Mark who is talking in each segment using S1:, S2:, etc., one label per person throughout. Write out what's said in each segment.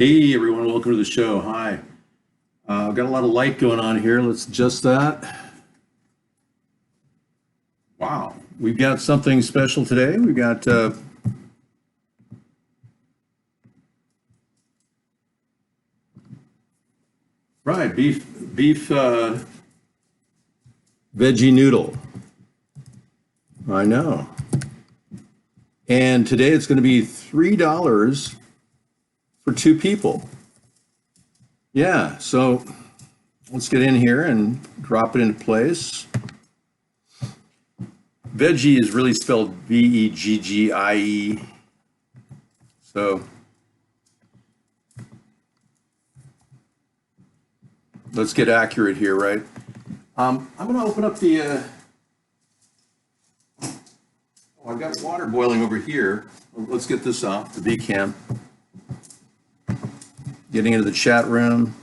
S1: Hey everyone, welcome to the show. Hi. I've got a lot of light going on here. Let's adjust that. Wow, we've got something special today. We've got right beef veggie noodle. I know. And today it's going to be $3 for two people. Yeah, so let's get in here and drop it into place. Veggie is really spelled Veggie. So let's get accurate here, right? I'm going to open up the. I've got water boiling over here. Let's get this off the B cam. Getting into the chat room.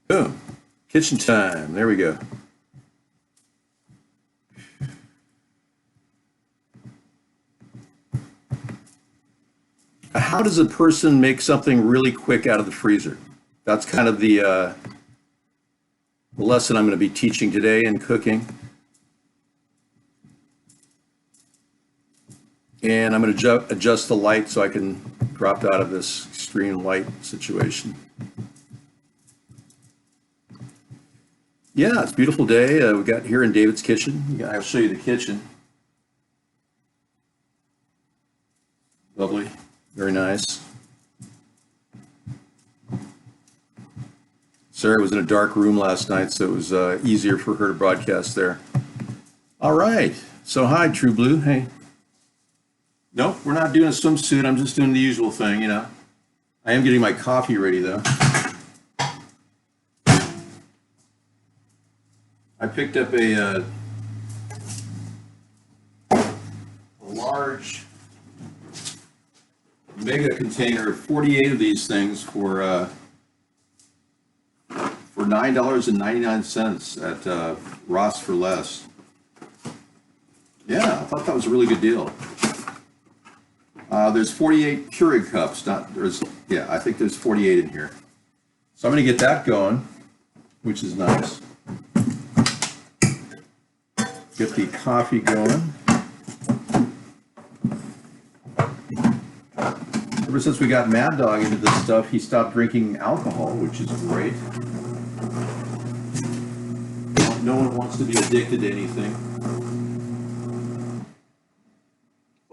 S1: Boom. Kitchen time. There we go. How does a person make something really quick out of the freezer? That's kind of the lesson I'm going to be teaching today in cooking. And I'm going to adjust the light so I can drop out of this extreme light situation. Yeah, it's a beautiful day. We got here in David's kitchen. I'll show you the kitchen. Lovely, very nice. Sarah was in a dark room last night, so it was easier for her to broadcast there. All right, so hi, True Blue. Hey. Nope, we're not doing a swimsuit. I'm just doing the usual thing, you know. I am getting my coffee ready, though. I picked up a large mega container of 48 of these things for $9.99 at Ross for Less. Yeah, I thought that was a really good deal. There's 48 Keurig cups. I think there's 48 in here. So I'm going to get that going, which is nice. Get the coffee going. Ever since we got Mad Dog into this stuff, he stopped drinking alcohol, which is great. No one wants to be addicted to anything.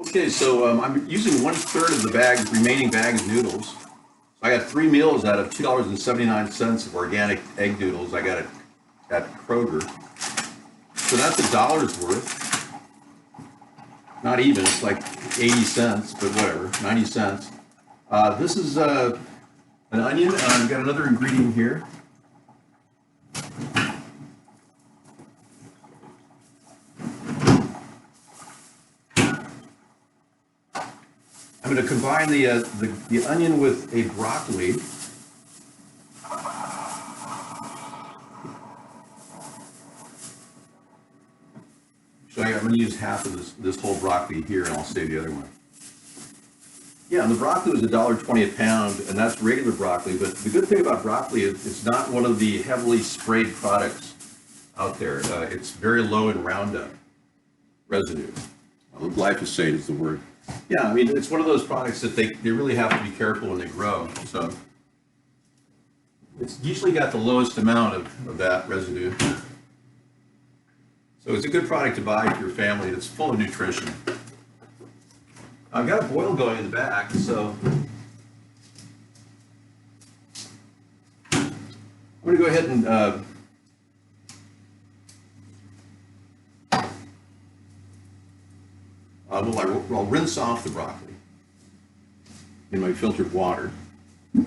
S1: Okay, so I'm using 1/3 of the remaining bag of noodles. So I got 3 meals out of $2.79 of organic egg noodles. I got it at Kroger. So that's $1's worth. Not even, it's like 80 cents, but whatever, 90 cents. This is an onion, and I've got another ingredient here. I'm going to combine the onion with a broccoli. So I'm going to use half of this whole broccoli here, and I'll save the other one. Yeah, and the broccoli was $1.20 a pound, and that's regular broccoli. But the good thing about broccoli is it's not one of the heavily sprayed products out there. It's very low in Roundup residue. Glyphosate is the word. Yeah, I mean, it's one of those products that they really have to be careful when they grow. So it's usually got the lowest amount of that residue. So it's a good product to buy for your family. It's full of nutrition. I've got a boil going in the back, so I'm going to go ahead and I'll rinse off the broccoli in my filtered water. And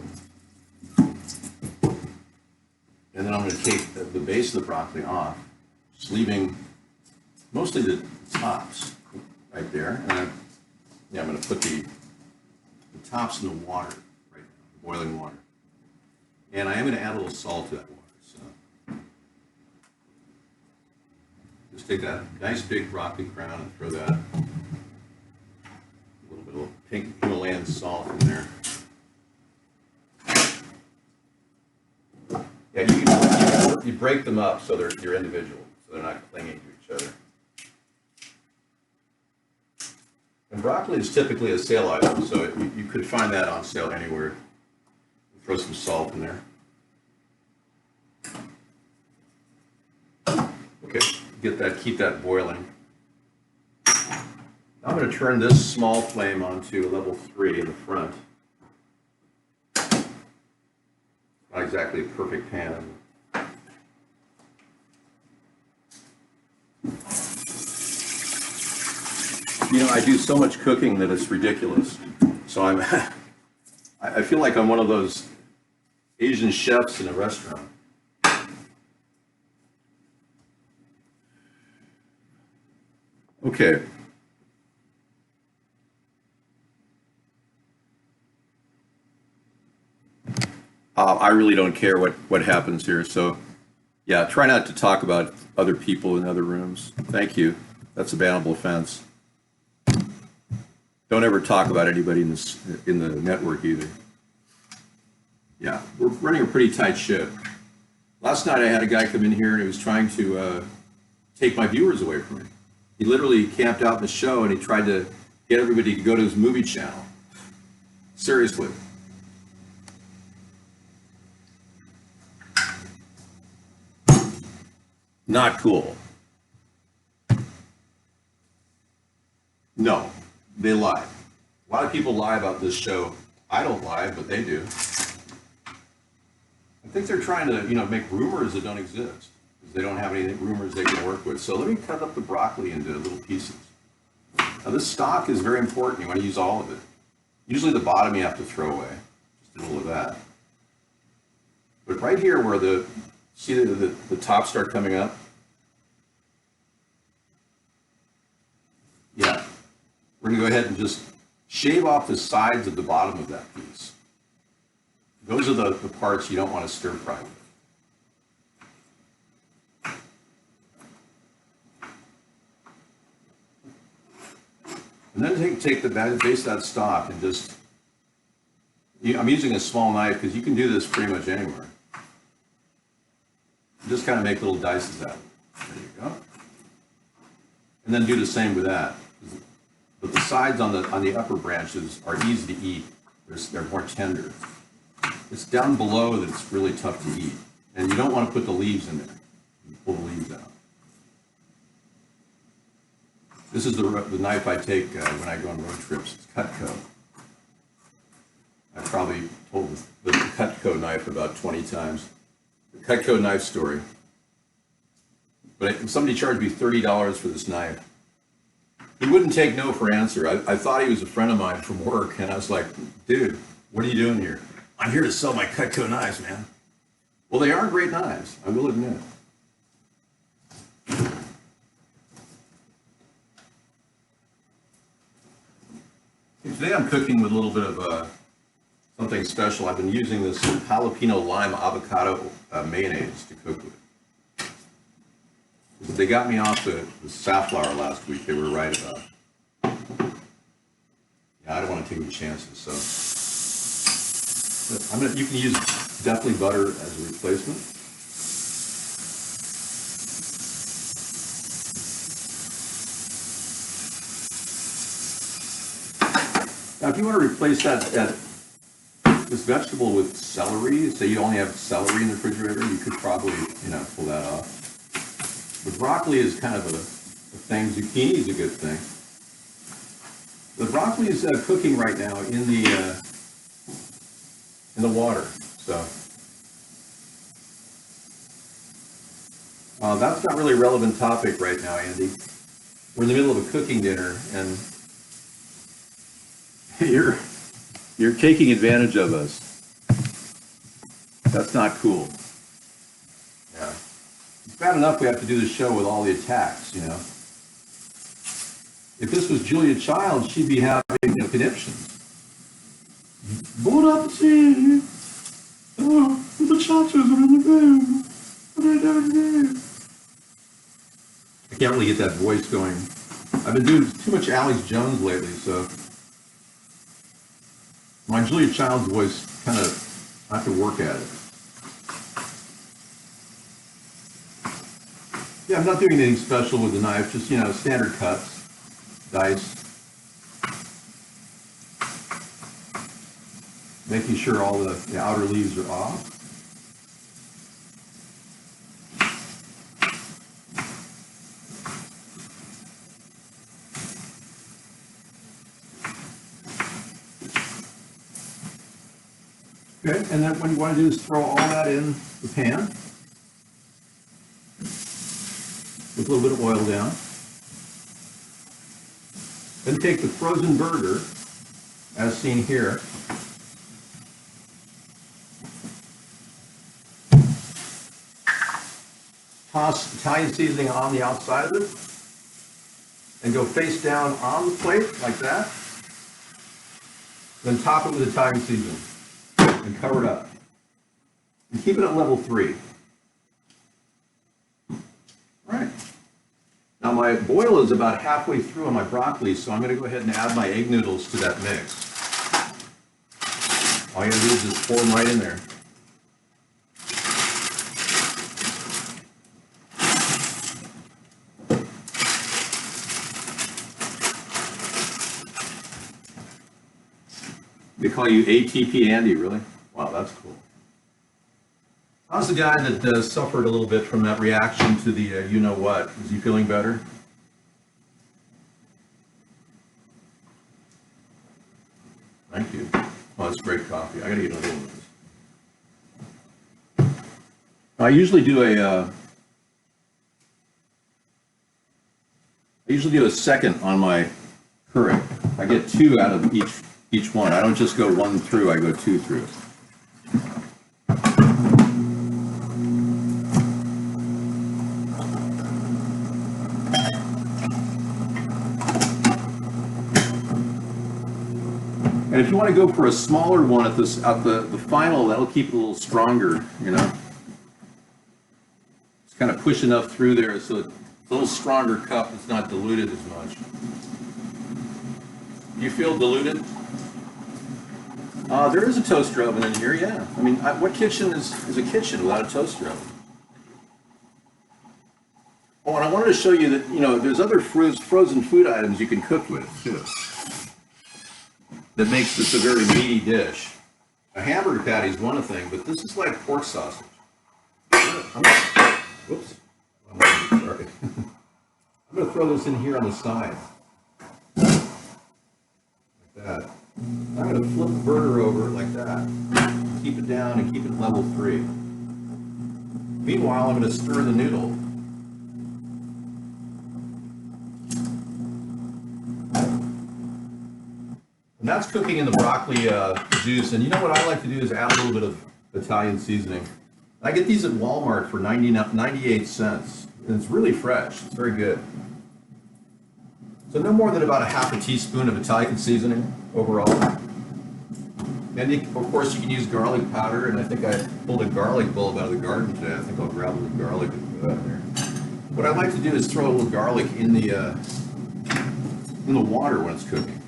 S1: then I'm going to take the base of the broccoli off, just leaving mostly the tops right there. And I'm going to put the tops in the water right now, the boiling water. And I am going to add a little salt to that water. So Just take that nice big broccoli crown and throw that. A little bit of pink Himalayan salt in there. Yeah, you break them up so you're individual, so they're not clinging to each other. And broccoli is typically a sale item, so you could find that on sale anywhere. Throw some salt in there. Okay, keep that boiling. Now I'm going to turn this small flame onto level 3 in the front. Not exactly a perfect pan. You know, I do so much cooking that it's ridiculous. So I feel like I'm one of those Asian chefs in a restaurant. Okay. I really don't care what happens here. So, yeah, try not to talk about other people in other rooms. Thank you. That's a bannable offense. Don't ever talk about anybody in the network either. Yeah, we're running a pretty tight ship. Last night I had a guy come in here and he was trying to take my viewers away from me. He literally camped out in the show and he tried to get everybody to go to his movie channel. Seriously. Not cool. No, they lie. A lot of people lie about this show. I don't lie, but they do. I think they're trying to, make rumors that don't exist. Because they don't have any rumors they can work with. So let me cut up the broccoli into little pieces. Now this stock is very important. You want to use all of it. Usually the bottom you have to throw away. Just a little of that. But right here where see the tops start coming up? Yeah. We're going to go ahead and just shave off the sides of the bottom of that piece. Those are the parts you don't want to stir fry with. And then take the base of that stock and just, I'm using a small knife because you can do this pretty much anywhere. Just kind of make little dices out of it. There you go. And then do the same with that. But the sides on the upper branches are easy to eat. They're more tender. It's down below that it's really tough to eat. And you don't want to put the leaves in there. You pull the leaves out. This is the knife I take when I go on road trips. It's Cutco. I've probably told the Cutco knife about 20 times. The Cutco knife story. But somebody charged me $30 for this knife. He wouldn't take no for answer. I thought he was a friend of mine from work, and I was like, dude, what are you doing here? I'm here to sell my Cutco knives, man. Well, they are great knives, I will admit. Today I'm cooking with a little bit of something special. I've been using this jalapeno lime avocado mayonnaise to cook with. They got me off the safflower last week. They were right about it. Yeah, I don't want to take any chances. So you can use definitely butter as a replacement. Now, if you want to replace this vegetable with celery, say you only have celery in the refrigerator, you could probably, pull that off. But broccoli is kind of a thing. Zucchini is a good thing. The broccoli is cooking right now in the water. So that's not really a relevant topic right now, Andy. We're in the middle of a cooking dinner, and you're taking advantage of us. That's not cool. Yeah. It's bad enough we have to do the show with all the attacks, If this was Julia Child, she'd be having conniptions. Bon appetit! Oh, the chachas are in the room. What are they doing here? I can't really get that voice going. I've been doing too much Alex Jones lately, so my Julia Child's voice kind of, I have to work at it. Yeah, I'm not doing anything special with the knife, just, you know, standard cuts, dice. Making sure all the outer leaves are off. Okay, and then what you want to do is throw all that in the pan with a little bit of oil down. Then take the frozen burger, as seen here, toss Italian seasoning on the outside of it, and go face down on the plate like that. Then top it with Italian seasoning and cover it up. And keep it at level 3. All right. Now my boil is about halfway through on my broccoli, so I'm going to go ahead and add my egg noodles to that mix. All you gotta do is just pour them right in there. They call you ATP Andy, really? Wow, that's cool. How's the guy that suffered a little bit from that reaction to the you-know-what? Is he feeling better? Thank you. Oh, that's great coffee. I gotta get another one of this. I usually do a second on my Keurig. I get 2 out of each one. I don't just go 1 through, I go 2 through. And if you want to go for a smaller one at the final, that'll keep it a little stronger, you know. It's kind of push enough through there so it's a little stronger cup. It's not diluted as much. You feel diluted? There is a toaster oven in here, yeah. I mean, what kitchen is a kitchen without a toaster oven? Oh, and I wanted to show you that, you know, there's other frozen food items you can cook with, too. That makes this a very meaty dish. A hamburger patty is one thing, but this is like pork sausage. Whoops. I'm going to throw this in here on the side. Like that. I'm going to flip the burger over like that. Keep it down and keep it level 3. Meanwhile, I'm going to stir the noodle. And that's cooking in the broccoli juice. And you know what I like to do is add a little bit of Italian seasoning. I get these at Walmart for 98 cents. And it's really fresh. It's very good. So no more than about a half a teaspoon of Italian seasoning overall. And of course you can use garlic powder. And I think I pulled a garlic bulb out of the garden today. I think I'll grab a little garlic and put that in there. What I like to do is throw a little garlic in the water when it's cooking.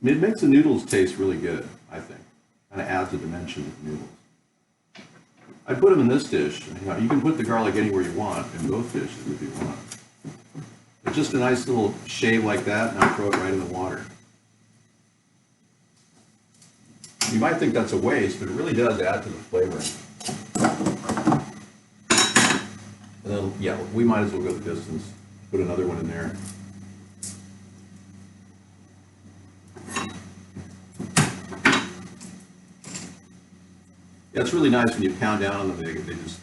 S1: It makes the noodles taste really good, I think. Kind of adds a dimension to the noodles. I put them in this dish. You can put the garlic anywhere you want in both dishes if you want. But just a nice little shave like that, and I'll throw it right in the water. You might think that's a waste, but it really does add to the flavoring. And then, yeah, we might as well go the distance. Put another one in there. Yeah, it's really nice when you pound down on them,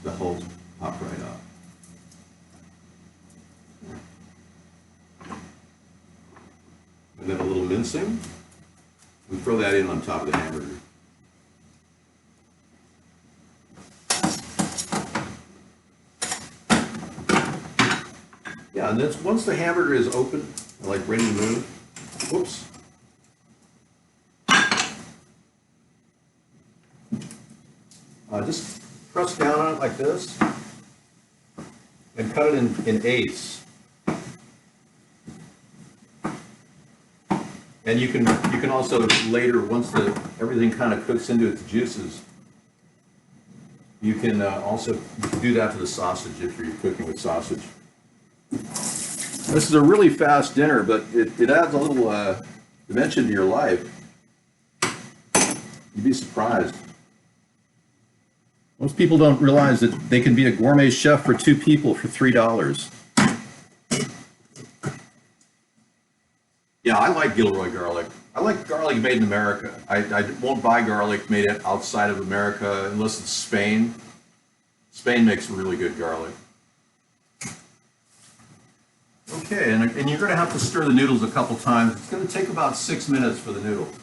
S1: the holes pop right up. And then a little mincing. We throw that in on top of the hamburger. Yeah, and then once the hamburger is open, like ready to move, whoops. Just press down on it like this. cut it in eighths. And you can also later, once everything kind of cooks into its juices, you can also do that to the sausage if you're cooking with sausage. This is a really fast dinner, but it adds a little dimension to your life. You'd be surprised. Most people don't realize that they can be a gourmet chef for 2 people for $3. Yeah, I like Gilroy garlic. I like garlic made in America. I won't buy garlic made outside of America unless it's Spain. Spain makes really good garlic. Okay, and you're going to have to stir the noodles a couple times. It's going to take about 6 minutes for the noodles.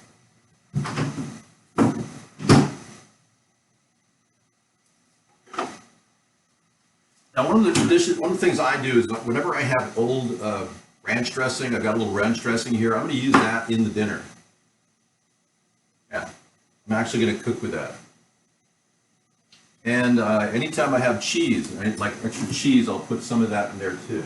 S1: Now, one of the things I do is whenever I have old ranch dressing, I've got a little ranch dressing here, I'm going to use that in the dinner. Yeah, I'm actually going to cook with that. And anytime I have cheese, like extra cheese, I'll put some of that in there too.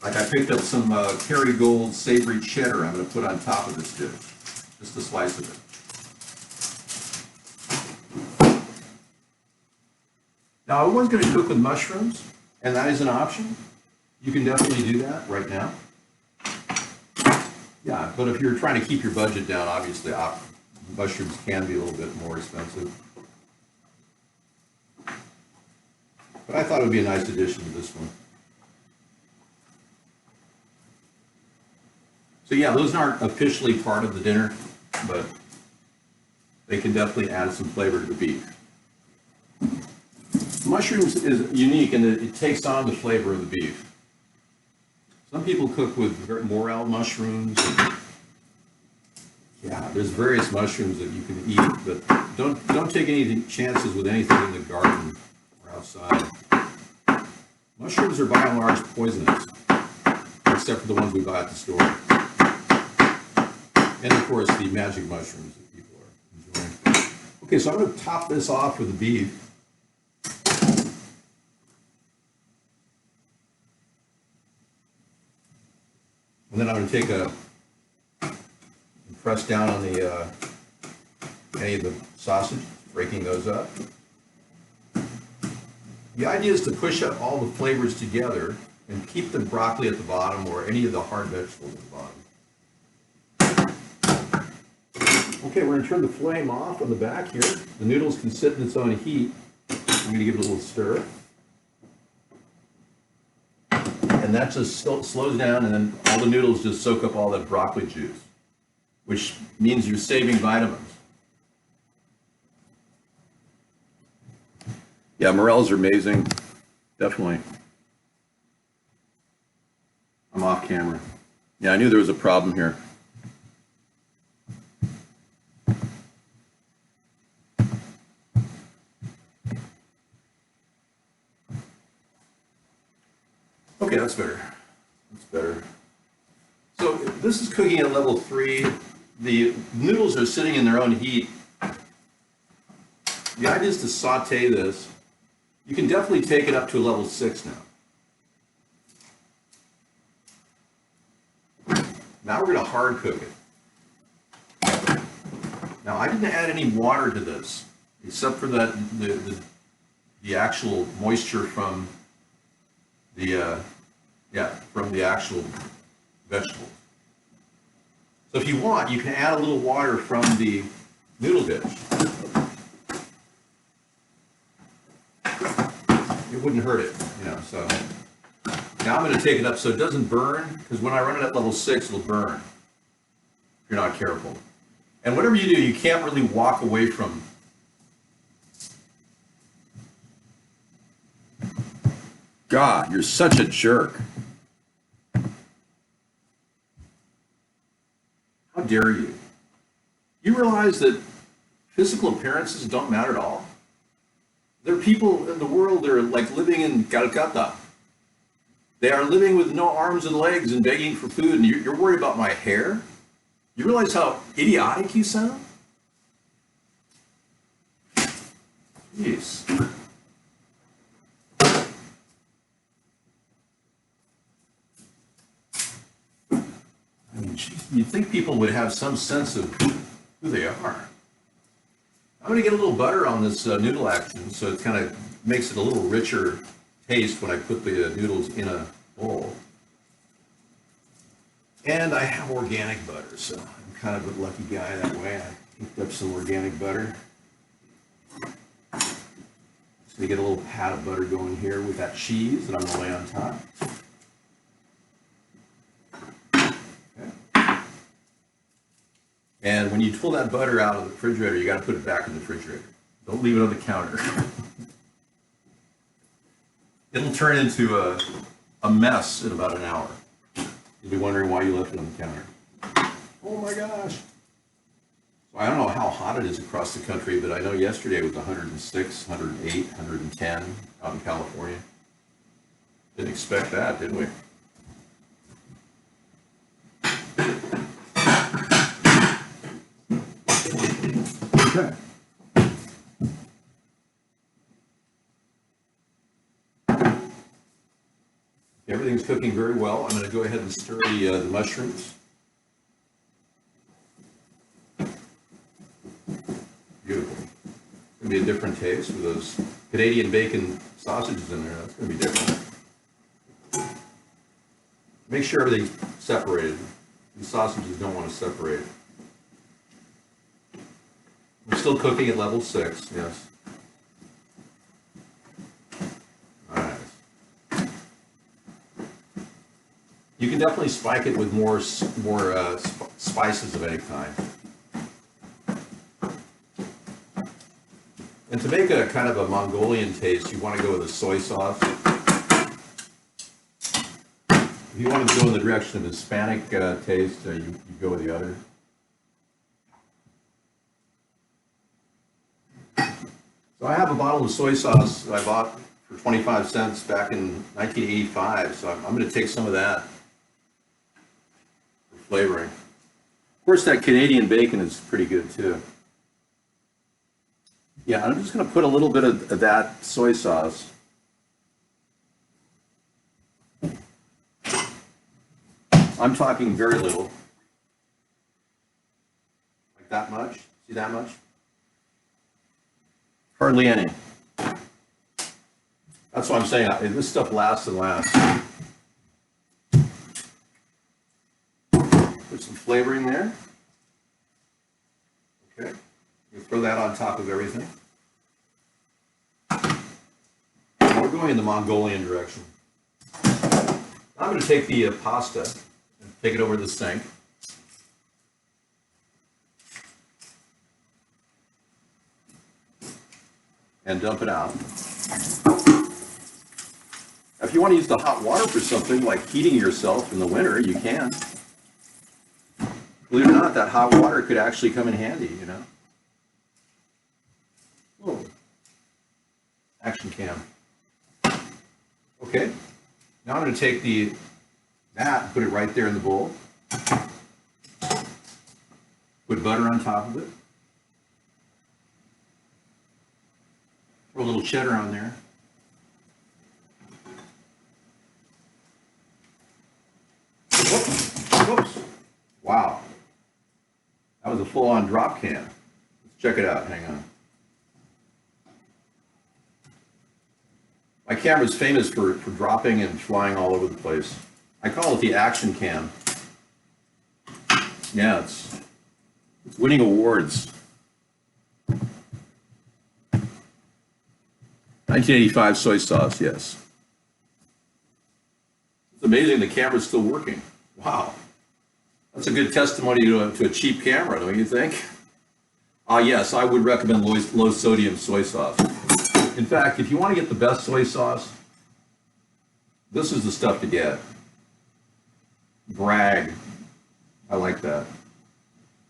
S1: Like I picked up some Kerrygold savory cheddar I'm going to put on top of this dish, just a slice of it. Now, I was going to cook with mushrooms, and that is an option. You can definitely do that right now. Yeah, but if you're trying to keep your budget down, obviously mushrooms can be a little bit more expensive. But I thought it would be a nice addition to this one. So yeah, those aren't officially part of the dinner, but they can definitely add some flavor to the beef. Mushrooms is unique in that it takes on the flavor of the beef. Some people cook with morel mushrooms. Yeah, there's various mushrooms that you can eat, but don't take any chances with anything in the garden or outside. Mushrooms are by and large poisonous, except for the ones we buy at the store. And of course, the magic mushrooms that people are enjoying. Okay, so I'm going to top this off with the beef. And then I'm going to take and press down on any of the sausage, breaking those up. The idea is to push up all the flavors together and keep the broccoli at the bottom or any of the hard vegetables at the bottom. Okay, we're going to turn the flame off on the back here. The noodles can sit in its own heat. I'm going to give it a little stir. And that just slows down, and then all the noodles just soak up all that broccoli juice, which means you're saving vitamins. Yeah, morels are amazing. Definitely. I'm off camera. Yeah, I knew there was a problem here. Okay, that's better. That's better. So this is cooking at level 3. The noodles are sitting in their own heat. The idea is to saute this. You can definitely take it up to a level 6 now. Now we're going to hard cook it. Now I didn't add any water to this, except for that the actual moisture from from the actual vegetable. So if you want, you can add a little water from the noodle dish. It wouldn't hurt it, so. Now I'm going to take it up so it doesn't burn, because when I run it at level 6, it'll burn if you're not careful. And whatever you do, you can't really walk away from. God, you're such a jerk. How dare you? You realize that physical appearances don't matter at all? There are people in the world that are like living in Calcutta. They are living with no arms and legs and begging for food, and you're worried about my hair? You realize how idiotic you sound? Jeez. you'd think people would have some sense of who they are. I'm going to get a little butter on this noodle action, so it kind of makes it a little richer taste when I put the noodles in a bowl. And I have organic butter, so I'm kind of a lucky guy that way. I picked up some organic butter. Just going to get a little pat of butter going here with that cheese that I'm going to lay on top. Okay. And when you pull that butter out of the refrigerator, you got to put it back in the refrigerator. Don't leave it on the counter. It'll turn into a mess in about an hour. You'll be wondering why you left it on the counter. Oh my gosh. So I don't know how hot it is across the country, but I know yesterday it was 106, 108, 110 out in California. Didn't expect that, did we? Okay. Everything's cooking very well. I'm going to go ahead and stir the mushrooms. Beautiful. It's going to be a different taste with those Canadian bacon sausages in there. That's going to be different. Make sure everything's separated. These sausages don't want to separate. We're still cooking at level 6, yes. You can definitely spike it with more spices of any kind. And to make a kind of a Mongolian taste, you want to go with a soy sauce. If you want to go in the direction of Hispanic taste, you go with the other. So I have a bottle of soy sauce that I bought for 25 cents back in 1985, so I'm going to take some of that for flavoring. Of course, that Canadian bacon is pretty good too. Yeah, I'm just going to put a little bit of that soy sauce. I'm talking very little. Like that much? See that much? Hardly any. That's what I'm saying. This stuff lasts and lasts. Put some flavoring there. Okay. You throw that on top of everything. Now we're going in the Mongolian direction. I'm going to take the pasta and take it over the sink. And dump it out. If you want to use the hot water for something like heating yourself in the winter, you can. Believe it or not, that hot water could actually come in handy, you know. Whoa. Action cam. Okay. Now I'm going to take that and put it right there in the bowl. Put butter on top of it. Throw a little cheddar on there. Whoops. Wow. That was a full-on drop can. Let's check it out. Hang on. My camera's famous for dropping and flying all over the place. I call it the action cam. Yeah, it's winning awards. 1985 soy sauce, yes. It's amazing the camera's still working. Wow. That's a good testimony to a cheap camera, don't you think? Yes, I would recommend low sodium soy sauce. In fact, if you want to get the best soy sauce, this is the stuff to get. Bragg. I like that.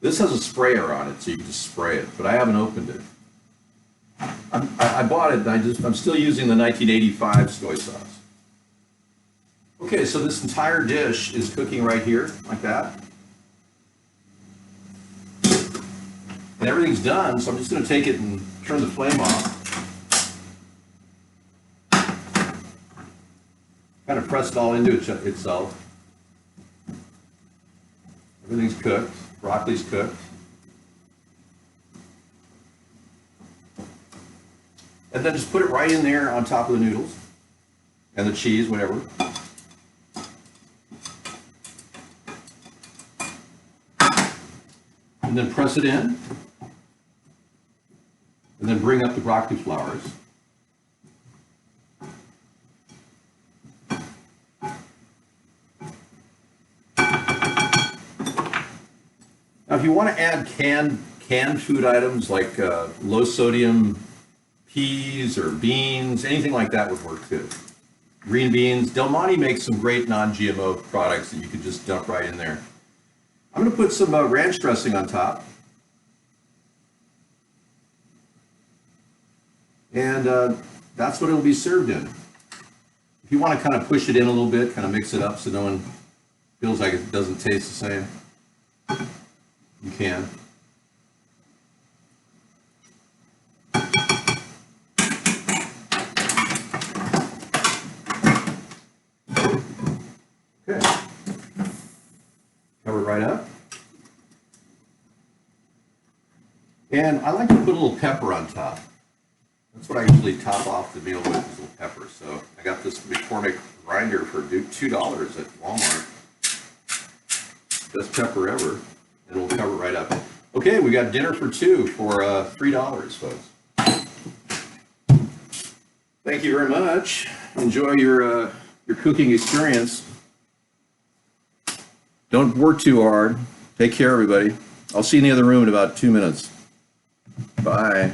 S1: This has a sprayer on it, so you can just spray it, but I haven't opened it. I bought it, and I'm still using the 1985 soy sauce. Okay, so this entire dish is cooking right here, like that. And everything's done, so I'm just going to take it and turn the flame off. Kind of press it all into itself. Everything's cooked, broccoli's cooked. And then just put it right in there on top of the noodles and the cheese, whatever. And then press it in. And then bring up the broccoli flowers. Now, if you want to add canned food items like low sodium peas or beans, anything like that would work too. Green beans. Del Monte makes some great non-GMO products that you could just dump right in there. I'm going to put some ranch dressing on top. And that's what it'll be served in. If you want to kind of push it in a little bit, kind of mix it up so no one feels like it doesn't taste the same, you can. Okay. Cover it right up. And I like to put a little pepper on top. That's what I usually top off the meal with, is a little pepper. So I got this McCormick grinder for $2 at Walmart. Best pepper ever. And we'll cover it right up. Okay, we got dinner for two for $3, folks. Thank you very much. Enjoy your cooking experience. Don't work too hard. Take care, everybody. I'll see you in the other room in about 2 minutes. Bye.